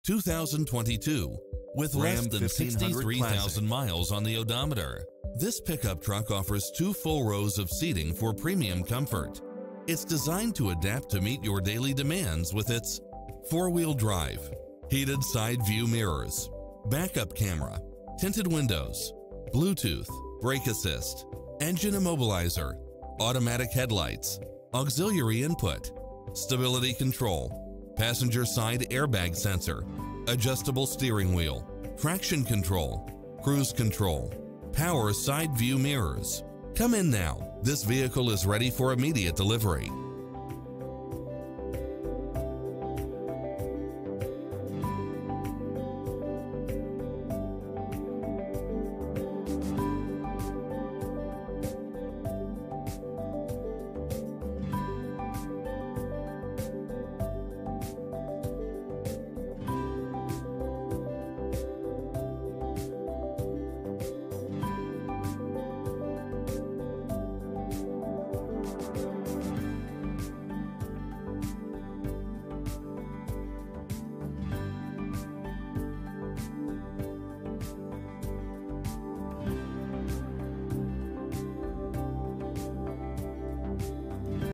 2022. With less than 63,000 miles on the odometer, this pickup truck offers 2 full rows of seating for premium comfort. It's designed to adapt to meet your daily demands with its 4-wheel drive, heated side view mirrors, backup camera, tinted windows, Bluetooth, brake assist, engine immobilizer, automatic headlights, auxiliary input, stability control, passenger side airbag sensor, adjustable steering wheel, traction control, cruise control, power side view mirrors. Come in now. This vehicle is ready for immediate delivery.